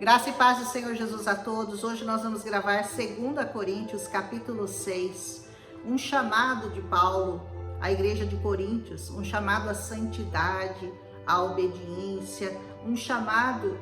Graça e paz do Senhor Jesus a todos. Hoje nós vamos gravar 2 Coríntios, capítulo 6, um chamado de Paulo à igreja de Coríntios, um chamado à santidade, à obediência, um chamado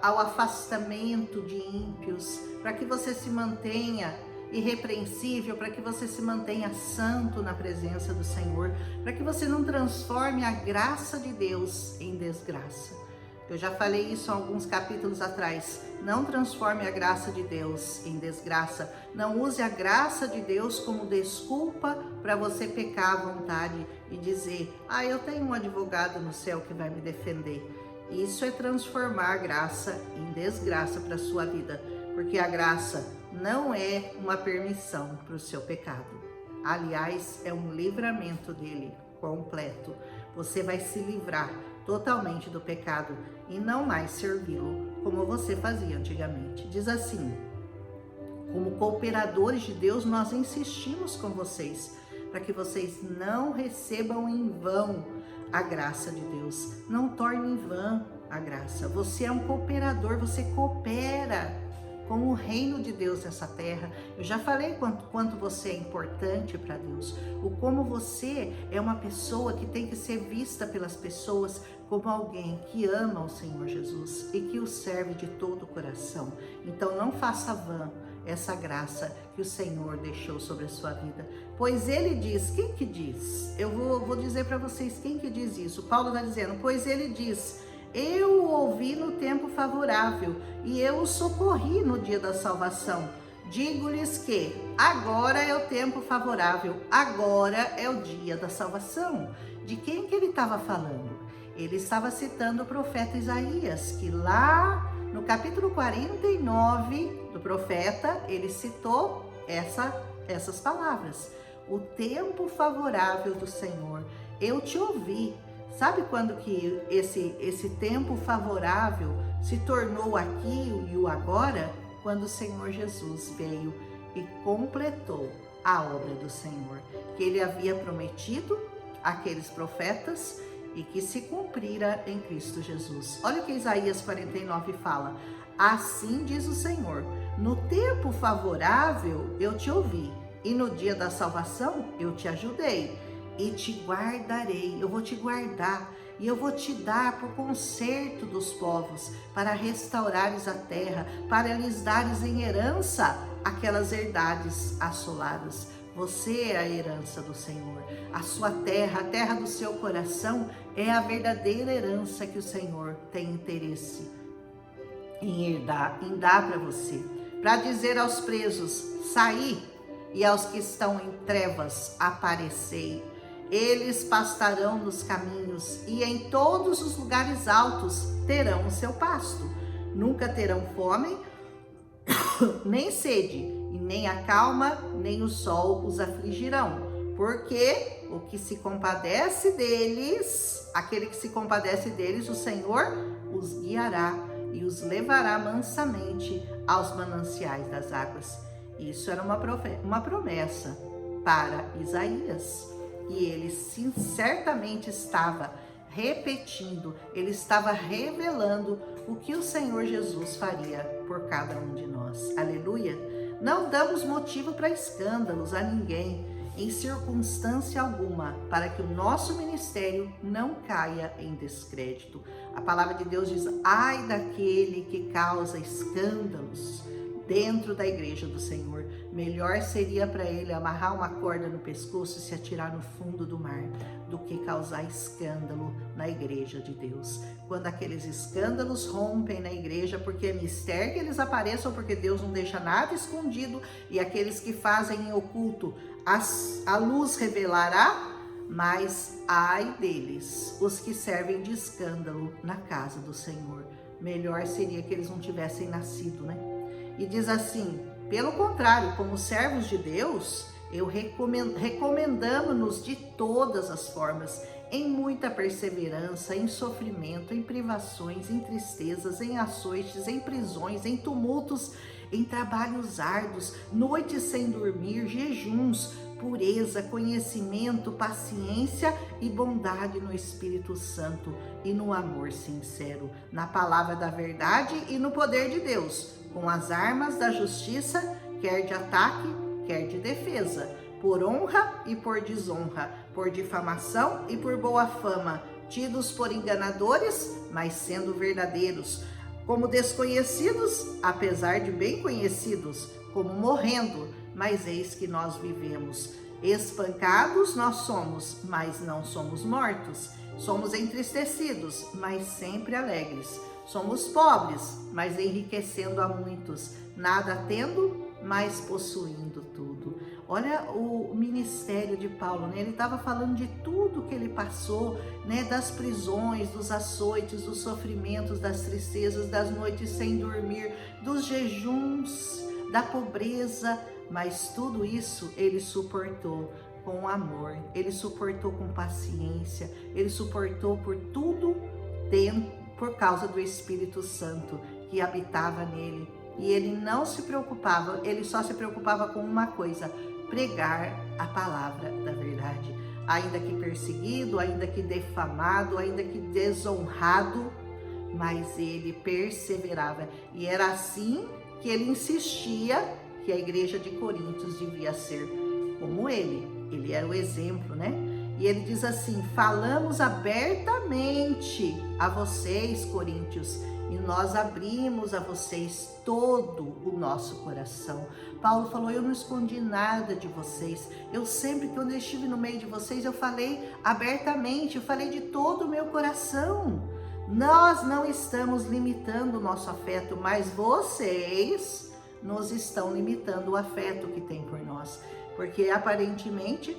ao afastamento de ímpios, para que você se mantenha irrepreensível, para que você se mantenha santo na presença do Senhor, para que você não transforme a graça de Deus em desgraça. Eu já falei isso há alguns capítulos atrás. Não transforme a graça de Deus em desgraça. Não use a graça de Deus como desculpa para você pecar à vontade e dizer: eu tenho um advogado no céu que vai me defender. Isso é transformar a graça em desgraça para a sua vida, porque a graça não é uma permissão para o seu pecado. Aliás, é um livramento dele completo. Você vai se livrar totalmente do pecado e não mais servi-lo como você fazia antigamente. Diz assim: como cooperadores de Deus, nós insistimos com vocês, para que vocês não recebam em vão a graça de Deus. Não torne em vão a graça. Você é um cooperador, você coopera com o reino de Deus nessa terra. Eu já falei quanto você é importante para Deus, o como você é uma pessoa que tem que ser vista pelas pessoas como alguém que ama o Senhor Jesus e que o serve de todo o coração. Então não faça vã essa graça que o Senhor deixou sobre a sua vida, pois ele diz. Quem que diz? Eu vou dizer para vocês quem que diz isso. Paulo está dizendo: pois ele diz: eu o ouvi no tempo favorável e eu o socorri no dia da salvação. Digo-lhes que agora é o tempo favorável, agora é o dia da salvação. De quem que ele estava falando? Ele estava citando o profeta Isaías, que lá no capítulo 49 do profeta, ele citou essas palavras. O tempo favorável do Senhor, eu te ouvi. Sabe quando que esse tempo favorável se tornou aqui e o agora? Quando o Senhor Jesus veio e completou a obra do Senhor, que ele havia prometido àqueles profetas e que se cumprira em Cristo Jesus. Olha o que Isaías 49 fala: assim diz o Senhor, no tempo favorável eu te ouvi, e no dia da salvação eu te ajudei. E te guardarei, eu vou te guardar, e eu vou te dar por conserto dos povos, para restaurares a terra, para lhes dares em herança aquelas herdades assoladas. Você é a herança do Senhor, a sua terra, a terra do seu coração é a verdadeira herança que o Senhor tem interesse em dar para você. Para dizer aos presos: saí, e aos que estão em trevas, aparecei. Eles pastarão nos caminhos e em todos os lugares altos terão o seu pasto. Nunca terão fome, nem sede, e nem a calma, nem o sol os afligirão. Porque o que se compadece deles, aquele que se compadece deles, o Senhor os guiará e os levará mansamente aos mananciais das águas. Isso era uma promessa para Isaías. E ele certamente estava repetindo, ele estava revelando o que o Senhor Jesus faria por cada um de nós. Aleluia! Não damos motivo para escândalos a ninguém, em circunstância alguma, para que o nosso ministério não caia em descrédito. A palavra de Deus diz: ai daquele que causa escândalos dentro da igreja do Senhor. Melhor seria para ele amarrar uma corda no pescoço e se atirar no fundo do mar, do que causar escândalo na igreja de Deus. Quando aqueles escândalos rompem na igreja, porque é mistério que eles apareçam, porque Deus não deixa nada escondido, e aqueles que fazem em oculto, a luz revelará, mas ai deles, os que servem de escândalo na casa do Senhor. Melhor seria que eles não tivessem nascido, né? E diz assim: pelo contrário, como servos de Deus, recomendamos-nos de todas as formas, em muita perseverança, em sofrimento, em privações, em tristezas, em açoites, em prisões, em tumultos, em trabalhos árduos, noites sem dormir, jejuns, pureza, conhecimento, paciência e bondade no Espírito Santo e no amor sincero, na palavra da verdade e no poder de Deus, com as armas da justiça, quer de ataque, quer de defesa, por honra e por desonra, por difamação e por boa fama, tidos por enganadores, mas sendo verdadeiros, como desconhecidos, apesar de bem conhecidos, como morrendo, mas eis que nós vivemos. Espancados nós somos, mas não somos mortos. Somos entristecidos, mas sempre alegres. Somos pobres, mas enriquecendo a muitos. Nada tendo, mas possuindo tudo. Olha o ministério de Paulo, né? Ele estava falando de tudo que ele passou, né? Das prisões, dos açoites, dos sofrimentos, das tristezas, das noites sem dormir, dos jejuns, da pobreza, mas tudo isso ele suportou com amor, ele suportou com paciência, ele suportou por tudo por causa do Espírito Santo que habitava nele. E ele não se preocupava, ele só se preocupava com uma coisa: pregar a palavra da verdade. Ainda que perseguido, ainda que defamado, ainda que desonrado, mas ele perseverava. E era assim que ele insistia que a igreja de Coríntios devia ser como ele. Ele era o exemplo, né? E ele diz assim: falamos abertamente a vocês, coríntios, e nós abrimos a vocês todo o nosso coração. Paulo falou: eu não escondi nada de vocês. Eu sempre, quando eu estive no meio de vocês, eu falei abertamente, eu falei de todo o meu coração. Nós não estamos limitando o nosso afeto, mas vocês nos estão limitando o afeto que tem por nós. Porque aparentemente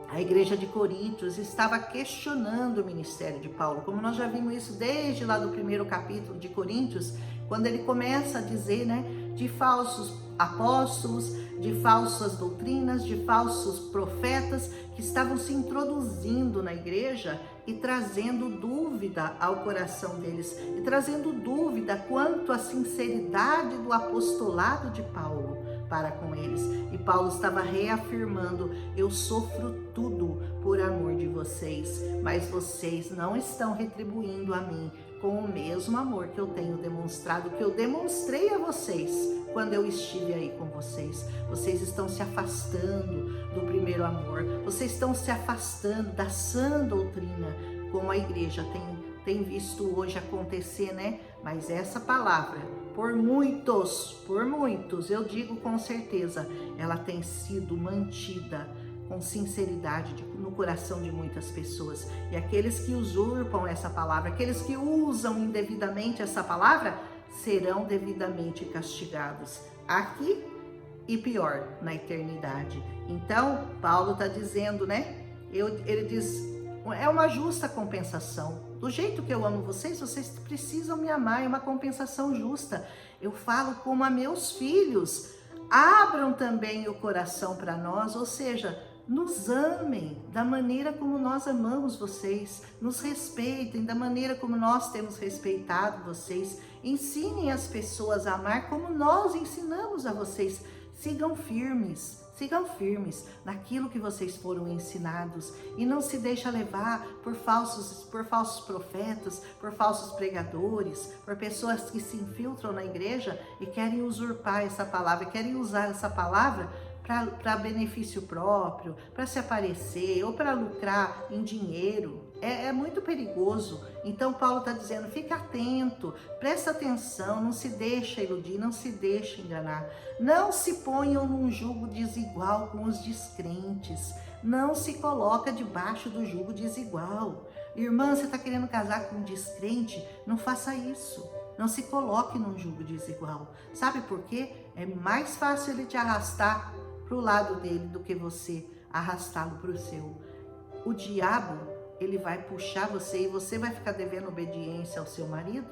a igreja de Coríntios estava questionando o ministério de Paulo, como nós já vimos isso desde lá do primeiro capítulo de Coríntios, quando ele começa a dizer, né, de falsos apóstolos, de falsas doutrinas, de falsos profetas que estavam se introduzindo na igreja e trazendo dúvida ao coração deles, e trazendo dúvida quanto à sinceridade do apostolado de Paulo para com eles. E Paulo estava reafirmando: eu sofro tudo por amor de vocês, mas vocês não estão retribuindo a mim com o mesmo amor que eu tenho demonstrado, que eu demonstrei a vocês quando eu estive aí com vocês. Vocês estão se afastando do primeiro amor, vocês estão se afastando da sã doutrina, como a igreja tem visto hoje acontecer, né? Mas essa palavra, por muitos, eu digo com certeza, ela tem sido mantida com sinceridade no coração de muitas pessoas. E aqueles que usurpam essa palavra, aqueles que usam indevidamente essa palavra, serão devidamente castigados aqui e pior, na eternidade. Então, Paulo está dizendo, né? Ele diz: é uma justa compensação. Do jeito que eu amo vocês, vocês precisam me amar, é uma compensação justa. Eu falo como a meus filhos, abram também o coração para nós, ou seja, nos amem da maneira como nós amamos vocês, nos respeitem da maneira como nós temos respeitado vocês, ensinem as pessoas a amar como nós ensinamos a vocês. Sigam firmes naquilo que vocês foram ensinados e não se deixa levar por falsos profetas, por falsos pregadores, por pessoas que se infiltram na igreja e querem usurpar essa palavra, querem usar essa palavra para benefício próprio, para se aparecer ou para lucrar em dinheiro. É muito perigoso. Então Paulo está dizendo: fica atento, presta atenção, não se deixa iludir, não se deixa enganar. Não se ponham num jugo desigual com os descrentes. Não se coloca debaixo do jugo desigual. Irmã, você está querendo casar com um descrente? Não faça isso. Não se coloque num jugo desigual. Sabe por quê? É mais fácil ele te arrastar para o lado dele do que você arrastá-lo para o seu. O diabo, ele vai puxar você e você vai ficar devendo obediência ao seu marido.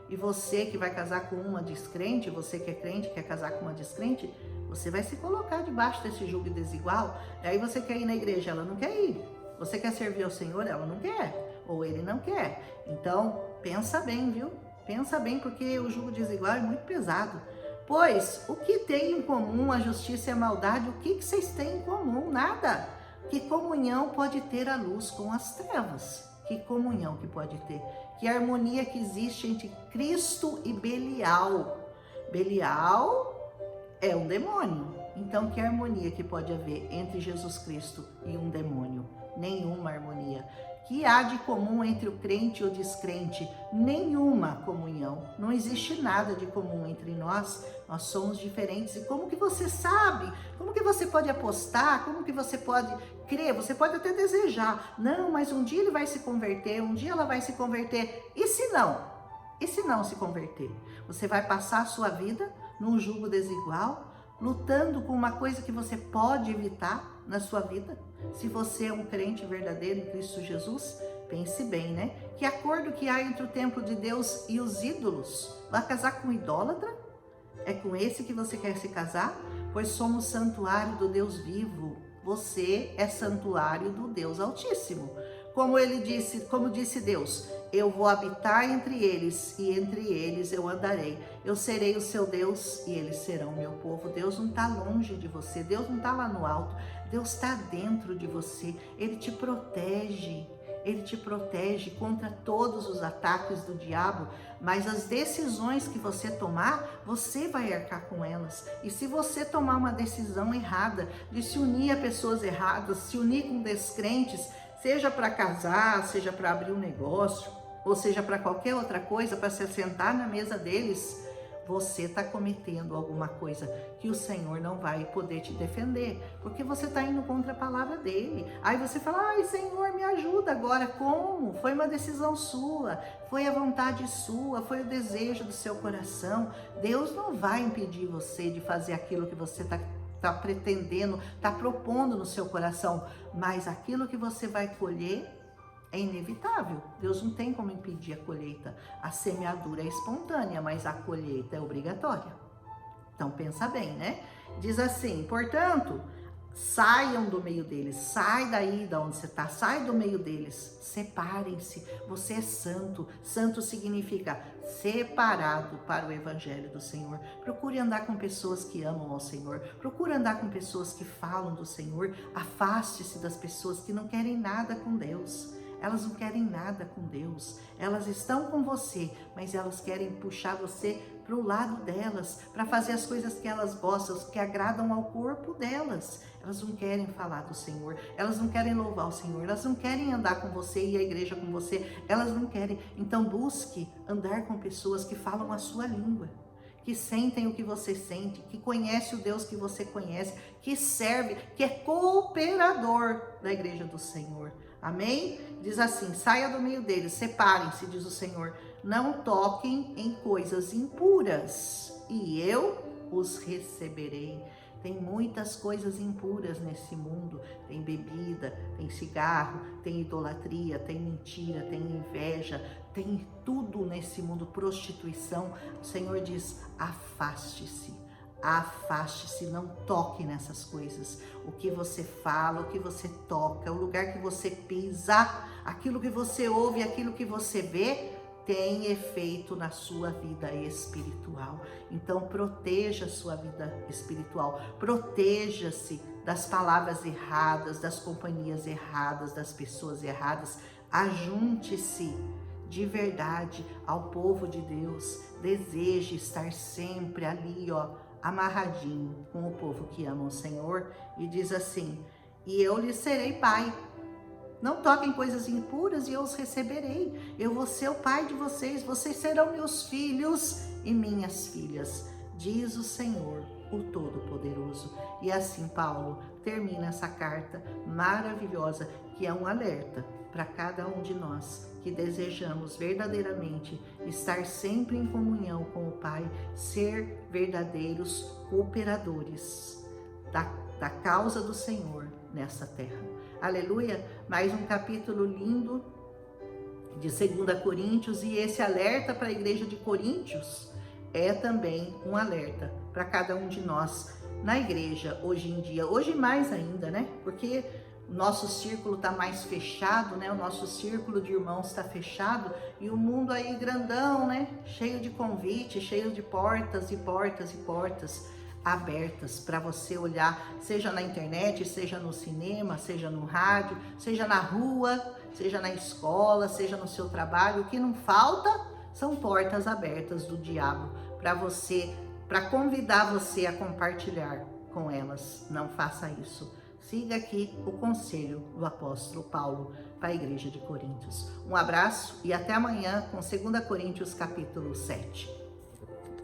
E você que vai casar com uma descrente, você que é crente, quer casar com uma descrente, você vai se colocar debaixo desse jugo desigual. E aí você quer ir na igreja, ela não quer ir. Você quer servir ao Senhor, ela não quer. Ou ele não quer. Então, pensa bem, viu? Pensa bem, porque o jugo desigual é muito pesado. Pois o que tem em comum a justiça e a maldade? O que vocês têm em comum? Nada. Que comunhão pode ter a luz com as trevas? Que comunhão que pode ter? Que harmonia que existe entre Cristo e Belial? Belial é um demônio. Então, que harmonia que pode haver entre Jesus Cristo e um demônio? Nenhuma harmonia. Que há de comum entre o crente e o descrente? Nenhuma comunhão. Não existe nada de comum entre nós. Nós somos diferentes. E como que você sabe? Como que você pode apostar? Como que você pode crer? Você pode até desejar. Não, mas um dia ele vai se converter, um dia ela vai se converter. E se não? E se não se converter? Você vai passar a sua vida num jugo desigual, lutando com uma coisa que você pode evitar na sua vida? Se você é um crente verdadeiro em Cristo Jesus, pense bem, né? Que acordo que há entre o templo de Deus e os ídolos? Vai casar com um idólatra? É com esse que você quer se casar? Pois somos santuário do Deus vivo. Você é santuário do Deus Altíssimo. Como disse Deus, eu vou habitar entre eles e entre eles eu andarei. Eu serei o seu Deus e eles serão meu povo. Deus não está longe de você, Deus não está lá no alto, Deus está dentro de você. Ele te protege contra todos os ataques do diabo, mas as decisões que você tomar, você vai arcar com elas. E se você tomar uma decisão errada, de se unir a pessoas erradas, se unir com descrentes, seja para casar, seja para abrir um negócio, ou seja para qualquer outra coisa, para se assentar na mesa deles, você está cometendo alguma coisa que o Senhor não vai poder te defender, porque você está indo contra a palavra dele. Aí você fala, ai Senhor, me ajuda agora. Como? Foi uma decisão sua, foi a vontade sua, foi o desejo do seu coração. Deus não vai impedir você de fazer aquilo que você está pretendendo, está propondo no seu coração, mas aquilo que você vai colher é inevitável. Deus não tem como impedir a colheita. A semeadura é espontânea, mas a colheita é obrigatória. Então pensa bem, né? Diz assim, portanto, saiam do meio deles, sai daí de onde você está, sai do meio deles, separem-se. Você é santo. Santo significa separado para o evangelho do Senhor. Procure andar com pessoas que amam ao Senhor, procure andar com pessoas que falam do Senhor. Afaste-se das pessoas que não querem nada com Deus. Elas não querem nada com Deus, elas estão com você, mas elas querem puxar você para o lado delas, para fazer as coisas que elas gostam, que agradam ao corpo delas. Elas não querem falar do Senhor, elas não querem louvar o Senhor, elas não querem andar com você e a igreja com você, elas não querem. Então busque andar com pessoas que falam a sua língua, que sentem o que você sente, que conhece o Deus que você conhece, que serve, que é cooperador da igreja do Senhor. Amém? Diz assim, saia do meio deles, separem-se, diz o Senhor, não toquem em coisas impuras, e eu os receberei. Tem muitas coisas impuras nesse mundo, tem bebida, tem cigarro, tem idolatria, tem mentira, tem inveja, tem tudo nesse mundo, prostituição. O Senhor diz, afaste-se. Afaste-se, não toque nessas coisas. O que você fala, o que você toca, o lugar que você pisa, aquilo que você ouve, aquilo que você vê, tem efeito na sua vida espiritual. Então proteja a sua vida espiritual, proteja-se das palavras erradas, das companhias erradas, das pessoas erradas. Ajunte-se de verdade ao povo de Deus. Deseje estar sempre ali, amarradinho com o povo que ama o Senhor, e diz assim, e eu lhes serei pai. Não toquem coisas impuras e eu os receberei. Eu vou ser o pai de vocês, vocês serão meus filhos e minhas filhas, diz o Senhor, o Todo-Poderoso. E assim Paulo termina essa carta maravilhosa, que é um alerta para cada um de nós que desejamos verdadeiramente estar sempre em comunhão com o Pai, ser verdadeiros cooperadores da causa do Senhor nessa terra. Aleluia! Mais um capítulo lindo de 2 Coríntios, e esse alerta para a igreja de Coríntios é também um alerta para cada um de nós na igreja hoje em dia, hoje mais ainda, né? Porque o nosso círculo está mais fechado, né? O nosso círculo de irmãos está fechado e o mundo aí grandão, né? Cheio de convites, cheio de portas e portas e portas abertas para você olhar, seja na internet, seja no cinema, seja no rádio, seja na rua, seja na escola, seja no seu trabalho. O que não falta são portas abertas do diabo para você, para convidar você a compartilhar com elas. Não faça isso. Siga aqui o conselho do apóstolo Paulo para a igreja de Coríntios. Um abraço e até amanhã com 2 Coríntios capítulo 7.